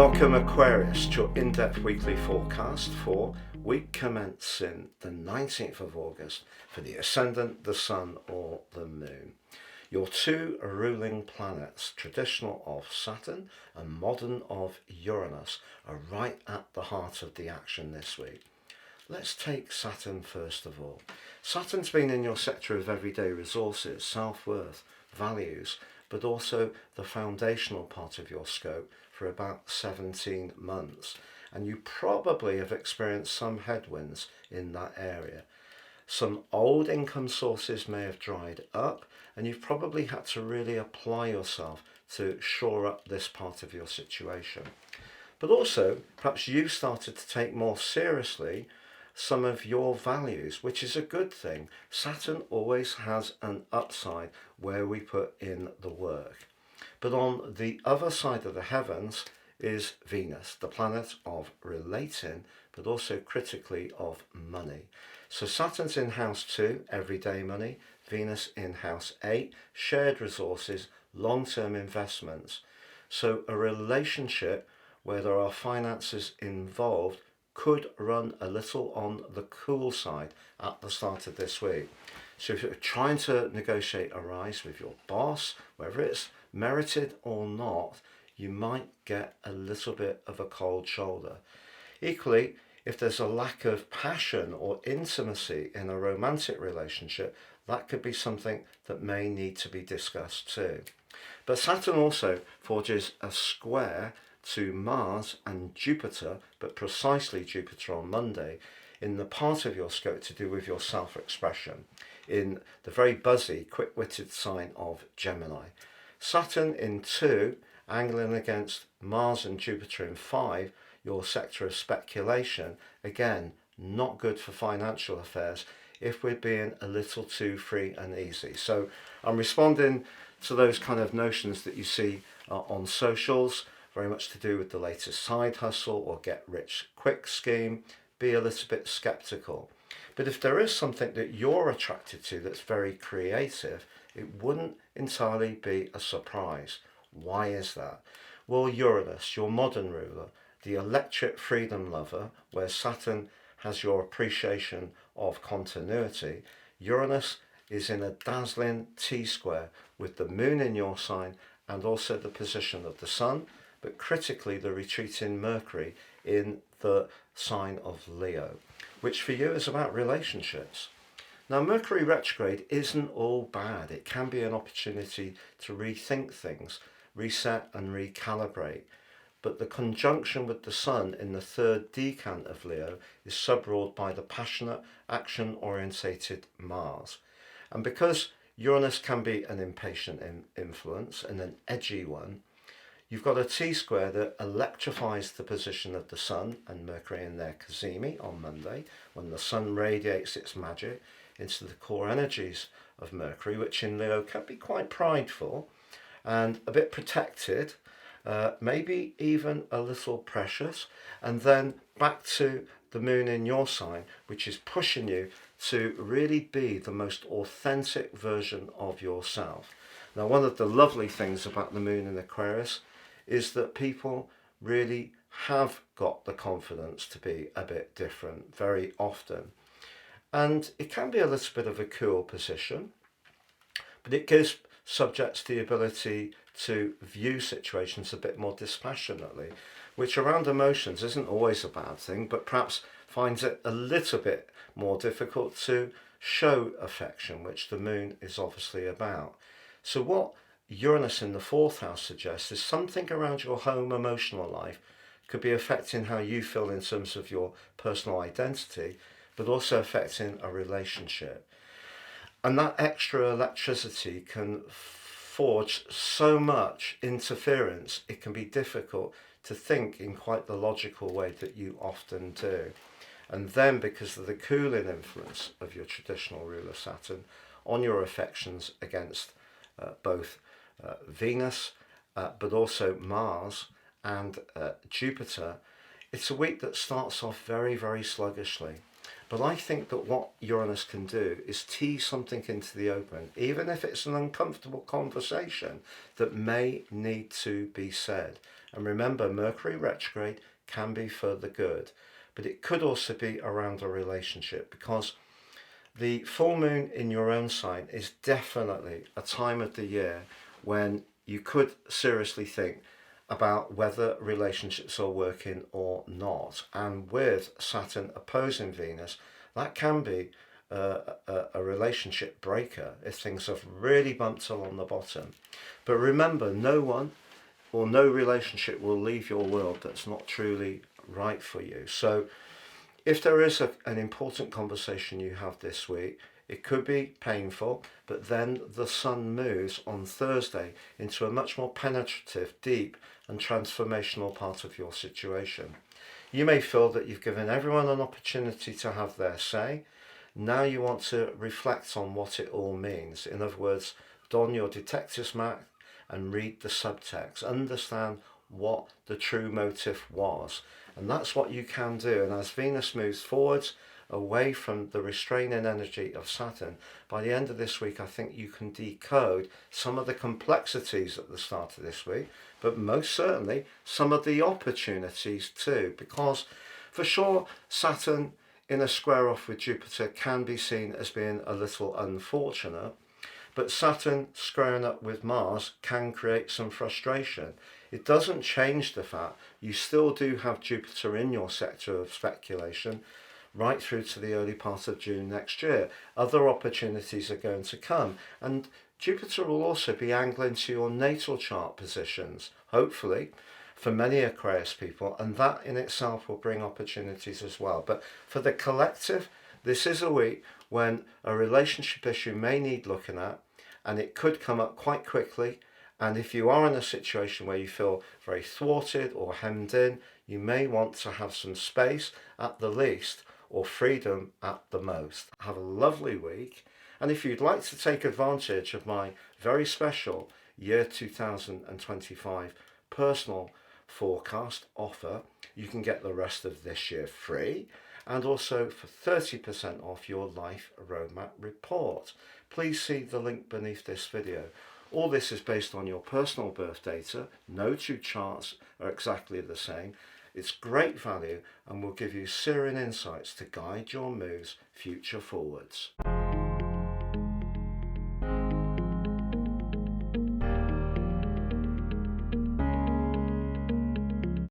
Welcome Aquarius to your in-depth weekly forecast for week commencing the 19th of August for the Ascendant, the Sun or the Moon. Your two ruling planets, traditional of Saturn and modern of Uranus, are right at the heart of the action this week. Let's take Saturn first of all. Saturn's been in your sector of everyday resources, self-worth, values, but also the foundational part of your scope for about 17 months. And you probably have experienced some headwinds in that area. Some old income sources may have dried up, and you've probably had to really apply yourself to shore up this part of your situation. But also, perhaps you've started to take more seriously some of your values, which is a good thing. Saturn always has an upside where we put in the work. But on the other side of the heavens is Venus, the planet of relating, but also critically of money. So Saturn's in house 2, everyday money, Venus in house 8, shared resources, long-term investments. So a relationship where there are finances involved could run a little on the cool side at the start of this week. So if you're trying to negotiate a rise with your boss, whether it's merited or not, you might get a little bit of a cold shoulder. Equally, if there's a lack of passion or intimacy in a romantic relationship, that could be something that may need to be discussed too. But Saturn also forges a square to Mars and Jupiter, but precisely Jupiter on Monday, in the part of your scope to do with your self-expression, in the very buzzy, quick-witted sign of Gemini. Saturn in 2, angling against Mars and Jupiter in 5, your sector of speculation, again, not good for financial affairs if we're being a little too free and easy. So I'm responding to those kind of notions that you see on socials, very much to do with the latest side hustle or get rich quick scheme. Be a little bit skeptical. But if there is something that you're attracted to that's very creative, it wouldn't entirely be a surprise. Why is that? Well, Uranus, your modern ruler, the electric freedom lover, where Saturn has your appreciation of continuity, Uranus is in a dazzling T-square with the moon in your sign and also the position of the sun, but critically the retreating Mercury in the sign of Leo, which for you is about relationships. Now, Mercury retrograde isn't all bad. It can be an opportunity to rethink things, reset and recalibrate. But the conjunction with the Sun in the third decan of Leo is subruled by the passionate, action-orientated Mars. And because Uranus can be an impatient influence and an edgy one, you've got a T-square that electrifies the position of the Sun and Mercury in their cazimi on Monday, when the Sun radiates its magic into the core energies of Mercury, which in Leo can be quite prideful and a bit protected, maybe even a little precious, and then back to the moon in your sign, which is pushing you to really be the most authentic version of yourself. Now, one of the lovely things about the moon in Aquarius is that people really have got the confidence to be a bit different very often. And it can be a little bit of a cool position, but it gives subjects the ability to view situations a bit more dispassionately, which around emotions isn't always a bad thing, but perhaps finds it a little bit more difficult to show affection, which the moon is obviously about. So what Uranus in the 4th house suggests is something around your home emotional life could be affecting how you feel in terms of your personal identity, but also affecting a relationship. And that extra electricity can forge so much interference, it can be difficult to think in quite the logical way that you often do. And then, because of the cooling influence of your traditional ruler Saturn on your affections against both Venus, but also Mars and Jupiter, it's a week that starts off very, very sluggishly. But I think that what Uranus can do is tease something into the open, even if it's an uncomfortable conversation that may need to be said. And remember, Mercury retrograde can be for the good, but it could also be around a relationship, because the full moon in your own sign is definitely a time of the year when you could seriously think about whether relationships are working or not. And with Saturn opposing Venus, that can be a relationship breaker if things have really bumped along the bottom. But remember, no one or no relationship will leave your world that's not truly right for you. So if there is an important conversation you have this week, it could be painful, but then the sun moves on Thursday into a much more penetrative, deep and transformational part of your situation. You may feel that you've given everyone an opportunity to have their say. Now you want to reflect on what it all means. In other words, don your detective's mask and read the subtext. Understand what the true motive was. And that's what you can do. And as Venus moves forwards, away from the restraining energy of Saturn, by the end of this week, I think you can decode some of the complexities at the start of this week, but most certainly some of the opportunities too, because for sure, Saturn in a square off with Jupiter can be seen as being a little unfortunate, but Saturn squaring up with Mars can create some frustration. It doesn't change the fact you still do have Jupiter in your sector of speculation right through to the early part of June next year. Other opportunities are going to come, and Jupiter will also be angling to your natal chart positions, hopefully, for many Aquarius people, and that in itself will bring opportunities as well. But for the collective, this is a week when a relationship issue may need looking at, and it could come up quite quickly. And if you are in a situation where you feel very thwarted or hemmed in, you may want to have some space at the least, or freedom at the most. Have a lovely week. And if you'd like to take advantage of my very special year 2025 personal forecast offer, you can get the rest of this year free, and also for 30% off your life roadmap report. Please see the link beneath this video. All this is based on your personal birth data. No two charts are exactly the same. It's great value and will give you searing insights to guide your moves future forwards.